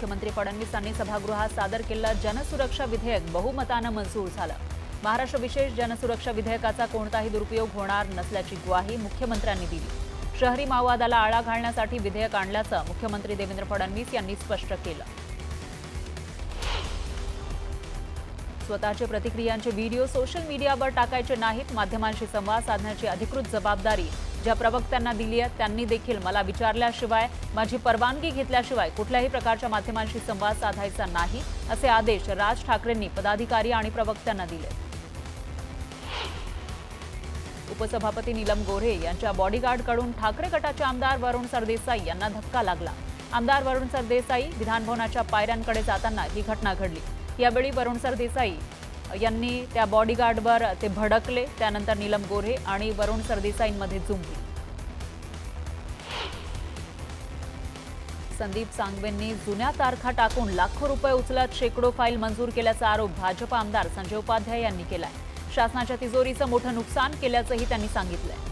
मुख्यमंत्री फडणवीस यांनी सभागृहात सादर केलेलं जनसुरक्षा विधेयक बहुमतानं मंजूर झालं। महाराष्ट्र विशेष जनसुरक्षा विधेयकाचा कोणताही दुरुपयोग होणार नसल्याची ग्वाही मुख्यमंत्र्यांनी दिली। शहरी माओवादाला आळा घालण्यासाठी विधेयक आणल्याचं मुख्यमंत्री देवेंद्र फडणवीस यांनी स्पष्ट केलं। स्वतःच्या प्रतिक्रियांचे व्हिडिओ सोशल मीडियावर टाकायचे नाहीत। माध्यमांशी संवाद साधण्याची अधिकृत जबाबदारी ज्या प्रवक्त्यांना दिली आहे त्यांनी देखील मला विचारल्याशिवाय, माझी परवानगी घेतल्याशिवाय कुठल्याही प्रकारच्या माध्यमांशी संवाद साधायचा नाही, असे आदेश राज ठाकरेंनी पदाधिकारी आणि प्रवक्त्यांना दिले। उपसभापती नीलम गोऱ्हे यांच्या बॉडीगार्डकडून ठाकरे गटाचे आमदार वरुण सरदेसाई यांना धक्का लागला। आमदार वरुण सरदेसाई विधानभवनाच्या पायऱ्यांकडे जाताना ही घटना घडली। यावेळी वरुण सरदेसाई यांनी त्या बॉडीगार्डवर ते भडकले। त्यानंतर नीलम गोऱ्हे आणि वरुण सरदेसाईंमध्ये जुंपली। संदीप सांगवेंनी जुन्या तारखा टाकून लाखो रुपये उचलत शेकडो फाईल मंजूर केल्याचा आरोप भाजप आमदार संजय उपाध्याय यांनी केलाय। शासनाच्या तिजोरीचं मोठं नुकसान केल्याचंही त्यांनी सांगितलंय।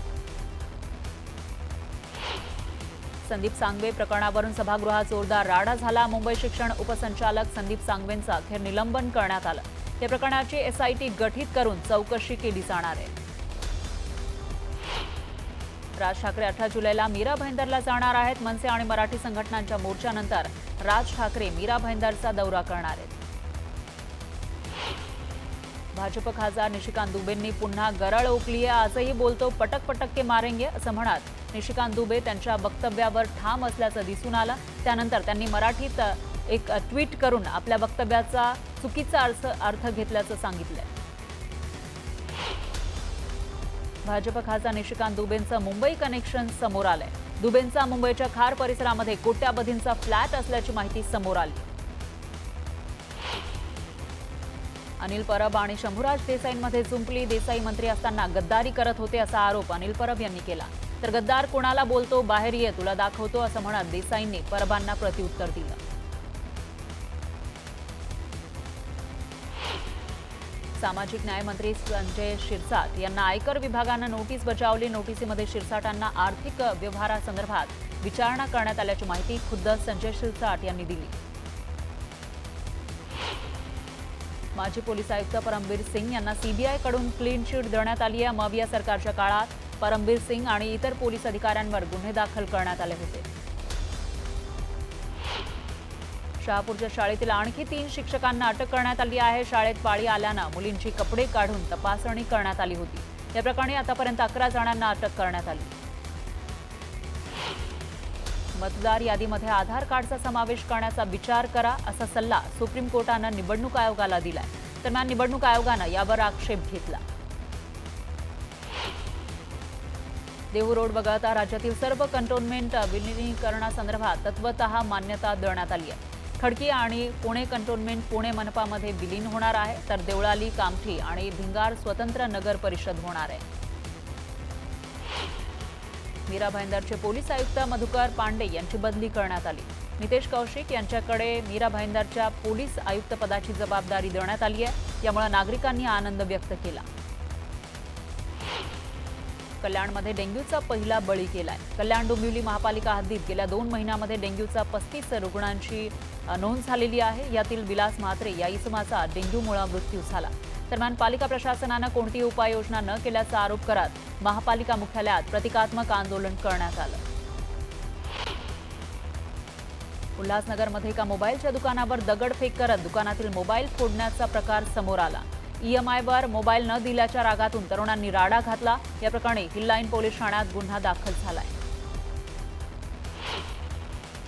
संदीप सांगवे प्रकरणावरून सभागृहात जोरदार राडा झाला। मुंबई शिक्षण उपसंचालक संदीप सांगवेंचं अखेर निलंबन करण्यात आलं। या प्रकरणाची एसआयटी गठीत करून चौकशी केली जाणार आहे। राज ठाकरे 18 जुलैला मीरा भाईंदरला जाणार आहेत। मनसे आणि मराठी संघटनांच्या मोर्चानंतर राज ठाकरे मीरा भाईंदरचा दौरा करणार आहेत। भाजप खासदार निशिकांत दुबेंनी पुन्हा गरळ ओकली आहे। आजही बोलतो पटक पटक के मारेंगे असं म्हणत निशिकांत दुबे त्यांच्या वक्तव्यावर ठाम असल्याचं दिसून आलं। त्यानंतर त्यांनी मराठीत एक ट्विट करून आपल्या वक्तव्याचा चुकीचा अर्थ घेतल्याचं सांगितलंय। भाजप खासदार निशिकांत दुबेंचं मुंबई कनेक्शन समोर आलंय। दुबेंचा मुंबईच्या खार परिसरामध्ये कोट्यावधींचा फ्लॅट असल्याची माहिती समोर आली। अनिल परब आणि शंभूराज देसाईंमध्ये जुंपली। देसाई मंत्री असताना गद्दारी करत होते असा आरोप अनिल परब यांनी केला। तर गद्दार कोणाला बोलतो, बाहेर ये, तुला दाखवतो असं म्हणत देसाईंनी परबांना प्रत्युत्तर दिलं। सामाजिक न्याय मंत्री संजय शिरसाट यांना आयकर विभागानं नोटीस बजावली। नोटीसीमध्ये शिरसाटांना आर्थिक व्यवहारासंदर्भात विचारणा करण्यात आल्याची माहिती खुद्द संजय शिरसाट यांनी दिली। माजी पोलीस आयुक्त परमबीर सिंग यांना सीबीआयकडून क्लीन चिट देण्यात आली आहे। मविया सरकारच्या काळात परमबीर सिंग आणि इतर पोलीस अधिकाऱ्यांवर गुन्हे दाखल करण्यात आले होते। शहापूरच्या शाळेतील आणखी 3 शिक्षकांना अटक करण्यात आली आहे। शाळेत पाळी आल्यानं मुलींची कपडे काढून तपासणी करण्यात आली होती। या प्रकरणी आतापर्यंत 11 जणांना अटक करण्यात आली। मतदार यादीमध्ये आधार कार्डचा समावेश करण्याचा विचार करा असा सल्ला सुप्रीम कोर्टानं निवडणूक आयोगाला दिलाय। दरम्यान निवडणूक आयोगानं यावर आक्षेप घेतला। देहू रोड वगळता राज्यातील सर्व कंटोनमेंट विलिनीकरणासंदर्भात तत्वतः मान्यता देण्यात आली आहे। खडकी आणि पुणे कंटोनमेंट पुणे मनपामध्ये विलीन होणार आहे, तर देवळाली, कामठी आणि भिंगार स्वतंत्र नगर परिषद होणार आहे। मीरा भाईंदरचे पोलीस आयुक्त मधुकर पांडे यांची बदली करण्यात आली। नितेश कौशिक यांच्याकडे मीरा भाईंदरच्या पोलीस आयुक्त पदाची जबाबदारी देण्यात आली आहे। यामुळे नागरिकांनी आनंद व्यक्त केला। कल्याणमध्ये डेंग्यूचा पहिला बळी केलाय। कल्याण डोंबिवली महापालिका हद्दीत गेल्या 2 महिन्यांमध्ये डेंग्यूचा 35 रुग्णांची नोंद झालेली आहे। यातील विलास म्हात्रे या इसमाचा डेंग्यूमुळे मृत्यू झाला। दरम्यान पालिका प्रशासनानं कोणतीही उपाययोजना न केल्याचा आरोप करत महापालिका मुख्यालयात प्रतिकात्मक आंदोलन करण्यात आलं। उल्हासनगरमध्ये एका मोबाईलच्या दुकानावर दगडफेक करत दुकानातील मोबाईल फोडण्याचा प्रकार समोर आला। ईएमआयवर मोबाईल न दिल्याच्या रागातून तरुणांनी राडा घातला। या प्रकरणी हिललाईन पोलीस ठाण्यात गुन्हा दाखल झालाय।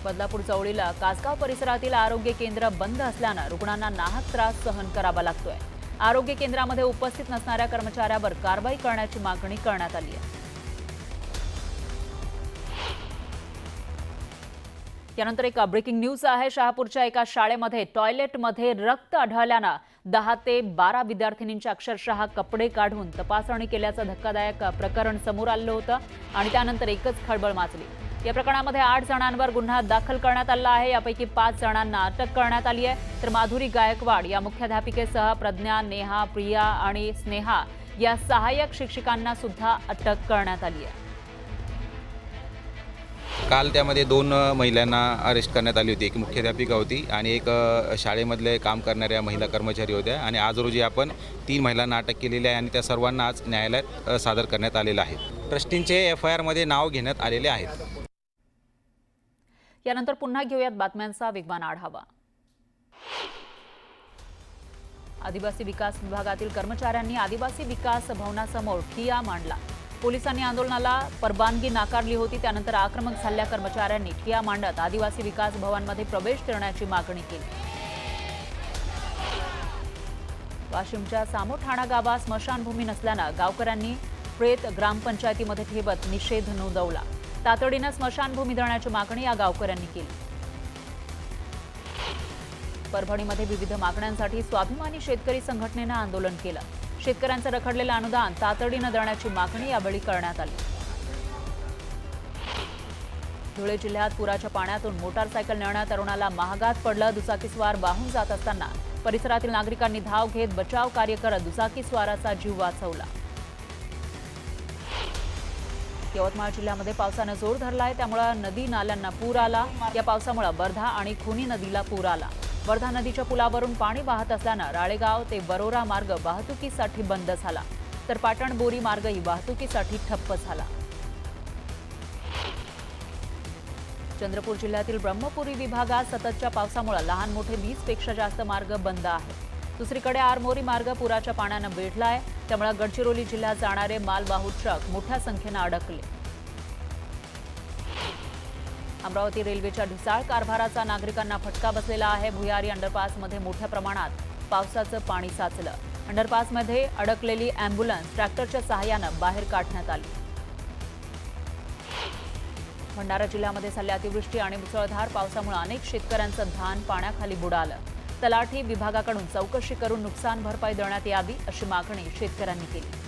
बदलापूर जवळील कासगाव परिसरातील आरोग्य केंद्र बंद असल्यानं रुग्णांना नाहक त्रास सहन करावा लागतोय। आरोग्य केंद्रामध्ये उपस्थित नसणाऱ्या कर्मचाऱ्यावर कारवाई करण्याची मागणी करण्यात आली आहे। यानंतर एक ब्रेकिंग न्यूज आहे। शहापूरच्या एका शाळेमध्ये टॉयलेटमध्ये रक्त आढळल्यानं 10 ते 12 विद्यार्थिनींचे अक्षरशः कपडे काढून तपासणी केल्याचं धक्कादायक प्रकरण समोर आलं होतं आणि त्यानंतर एकच खळबळ माजली। या प्रकरणामध्ये 8 जणांवर गुन्हा दाखल करण्यात आला आहे। यापैकी 5 जणांना अटक करण्यात आली आहे। तर माधुरी गायकवाड या मुख्याध्यापिकेसह प्रज्ञा, नेहा, प्रिया आणि स्नेहा या सहाय्यक शिक्षिकांना सुद्धा अटक करण्यात आली आहे। काल त्यामध्ये 2 महिलांना अरेस्ट करण्यात आली होती. एक मुख्याध्यापिका होती आणि एक शाळेमधले काम करणाऱ्या महिला कर्मचारी होत्या आणि आज रोजी आपण 3 महिलांना अटक केलेली आहे आणि त्या सर्वांना आज न्यायालयात सादर करण्यात आलेलं आहे. ट्रस्टींचे FIRमध्ये नाव घेण्यात आलेले आहेत. यानंतर पुन्हा घेऊयात बातम्यांचा वेगवान आढावा. आदिवासी विकास विभागातील कर्मचाऱ्यांनी आदिवासी विकास भवनासमोर ठिय्या मांडला. पोलिसांनी आंदोलनाला परवानगी नाकारली होती. त्यानंतर आक्रमक झालेल्या कर्मचाऱ्यांनी ठिय्या मांडत आदिवासी विकास भवनमध्ये प्रवेश करण्याची मागणी केली. वाशिमच्या सामोठाणा गावात स्मशानभूमी नसल्यानं गावकऱ्यांनी प्रेत ग्रामपंचायतीमध्ये ठेवत निषेध नोंदवला. तातडीनं स्मशानभूमी देण्याची मागणी या गावकऱ्यांनी केली. परभणीमध्ये विविध मागण्यांसाठी स्वाभिमानी शेतकरी संघटनेनं आंदोलन केलं. शेतकऱ्यांचं रखडलेलं अनुदान तातडीनं देण्याची मागणी यावेळी करण्यात आली. धुळे जिल्ह्यात पुराच्या पाण्यातून मोटारसायकल नेणाऱ्या तरुणाला महागात पडलं. दुचाकीस्वार वाहून जात असताना परिसरातील नागरिकांनी धाव घेत बचाव कार्य करत दुचाकीस्वाराचा जीव वाचवला. यवतमाळ जिल्ह्यामध्ये पावसानं जोर धरलाय, त्यामुळे नदी नाल्यांना पूर आला. या पावसामुळे वर्धा आणि खुनी नदीला पूर आला. वर्धा नदीच्या पुलावरून पाणी वाहत असल्यानं राळेगाव ते वरोरा मार्ग वाहतुकीसाठी बंद झाला, तर पाटण बोरी मार्गही वाहतुकीसाठी ठप्प झाला. चंद्रपूर जिल्ह्यातील ब्रह्मपुरी विभागात सततच्या पावसामुळे लहान मोठे 20पेक्षा जास्त मार्ग बंद आहेत. दुसरीकडे आरमोरी मार्ग पुराच्या पाण्यानं वेढलाय, त्यामुळे गडचिरोली जिल्ह्यात जाणारे मालवाहू ट्रक मोठ्या संख्येनं अडकले. अमरावती रेल्वेच्या ढिसाळ कारभाराचा नागरिकांना फटका बसलेला आहे. भुयारी अंडरपासमध्ये मोठ्या प्रमाणात पावसाचं पाणी साचलं. अंडरपासमध्ये अडकलेली अँब्युलन्स ट्रॅक्टरच्या सहाय्यानं बाहेर काढण्यात आली. भंडारा जिल्ह्यामध्ये झालेल्या अतिवृष्टी आणि मुसळधार पावसामुळे अनेक शेतकऱ्यांचं धान पाण्याखाली बुडालं. तलाठी विभागाकडून चौकशी करून नुकसान भरपाई देण्यात यावी अशी मागणी शेतकऱ्यांनी केली.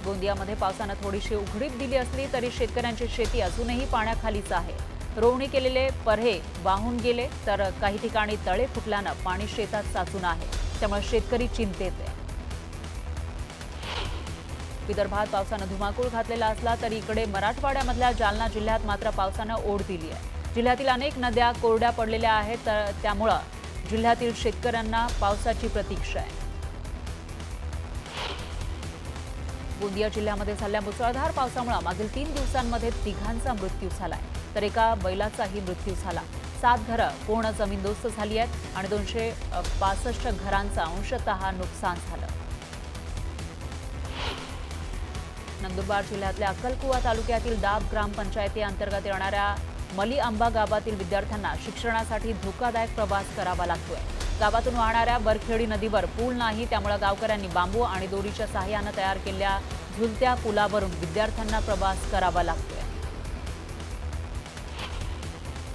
गोंदियामध्ये पावसानं थोडीशी उघडीप दिली असली तरी शेतकऱ्यांची शेती अजूनही पाण्याखालीच आहे. रोवणी केलेले पर्हे वाहून गेले, तर काही ठिकाणी तळे फुटल्यानं पाणी शेतात साचून आहे, त्यामुळे शेतकरी चिंतेत आहे. विदर्भात पावसानं धुमाकूळ घातलेला असला तरी इकडे मराठवाड्यामधल्या जालना जिल्ह्यात मात्र पावसानं ओढ दिली आहे. जिल्ह्यातील अनेक नद्या कोरड्या पडलेल्या आहेत, तर त्यामुळे जिल्ह्यातील शेतकऱ्यांना पावसाची प्रतीक्षा आहे. गोंदिया जिल्ह्यामध्ये झालेल्या मुसळधार पावसामुळे मागील 3 दिवसांमध्ये 3घांचा मृत्यू झालाय, तर एका बैलाचाही मृत्यू झाला. 7 घरं पूर्ण जमीनदोस्त झाली आहेत आणि 265 घरांचं अंशतः नुकसान झालं. नंदुरबार जिल्ह्यातल्या अक्कलकुवा तालुक्यातील दाब ग्रामपंचायती अंतर्गत येणाऱ्या मली आंबा गावातील विद्यार्थ्यांना शिक्षणासाठी धोकादायक प्रवास करावा लागतोय. गावातून वाहणाऱ्या बरखेडी नदीवर पूल नाही, त्यामुळे गावकऱ्यांनी बांबू आणि दोरीच्या सहाय्यानं तयार केलेल्या झुलत्या पुलावरून विद्यार्थ्यांना प्रवास करावा लागतोय.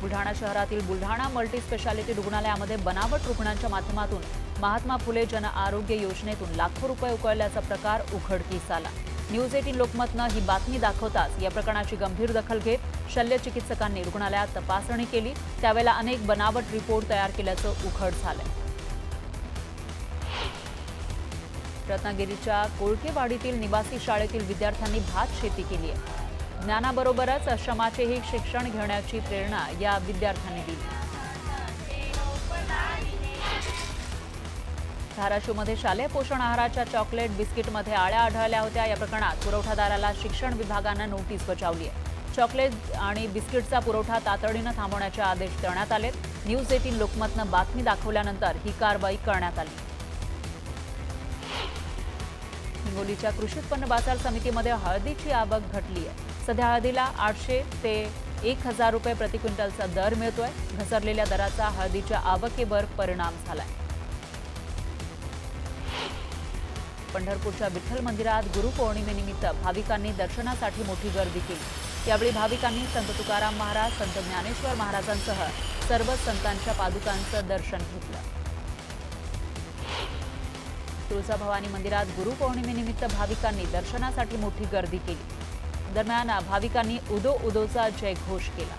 बुलढाणा शहरातील बुलढाणा मल्टी स्पेशालिटी रुग्णालयामध्ये बनावट रुग्णांच्या माध्यमातून महात्मा फुले जन आरोग्य योजनेतून लाखो रुपये उकळल्याचा प्रकार उघडकीस आला. न्यूज 18 लोकमतनं ही बातमी दाखवताच या प्रकरणाची गंभीर दखल घेत शल्य चिकित्सकांनी रुग्णालयात तपासणी केली. त्यावेळेला अनेक बनावट रिपोर्ट तयार केल्याचं उघड झालंय. रत्नागिरीच्या कोळकेवाडीतील निवासी शाळेतील विद्यार्थ्यांनी भात शेती केली आहे. ज्ञानाबरोबरच श्रमाचेही शिक्षण घेण्याची प्रेरणा या विद्यार्थ्यांनी दिली. धाराशिवमध्ये शालेय पोषण आहाराच्या चॉकलेट बिस्किटमध्ये आळ्या आढळल्या होत्या. या प्रकरणात पुरवठादाराला शिक्षण विभागानं नोटीस बजावली आहे. चॉकलेट आणि बिस्किटचा पुरवठा तातडीनं थांबवण्याचे आदेश देण्यात आलेत. न्यूज 18 लोकमतनं बातमी दाखवल्यानंतर ही कारवाई करण्यात आली. हिंगोलीच्या कृषी उत्पन्न बाजार समितीमध्ये हळदीची आवक घटली आहे. सध्या हळदीला 800 ते 1000 रुपये प्रति क्विंटलचा दर मिळतोय. घसरलेल्या दराचा हळदीच्या आवकेवर परिणाम झालाय. पंढरपूरच्या विठ्ठल मंदिरात गुरुपौर्णिमेनिमित्त भाविकांनी दर्शनासाठी मोठी गर्दी केली. यावेळी भाविकांनी संत तुकाराम महाराज, संत ज्ञानेश्वर महाराजांसह सर्व संतांच्या पादुकांचं दर्शन घेतलं. तुळजाभवानी मंदिरात गुरुपौर्णिमेनिमित्त भाविकांनी दर्शनासाठी मोठी गर्दी केली. दरम्यान भाविकांनी उदो उदोचा जयघोष केला.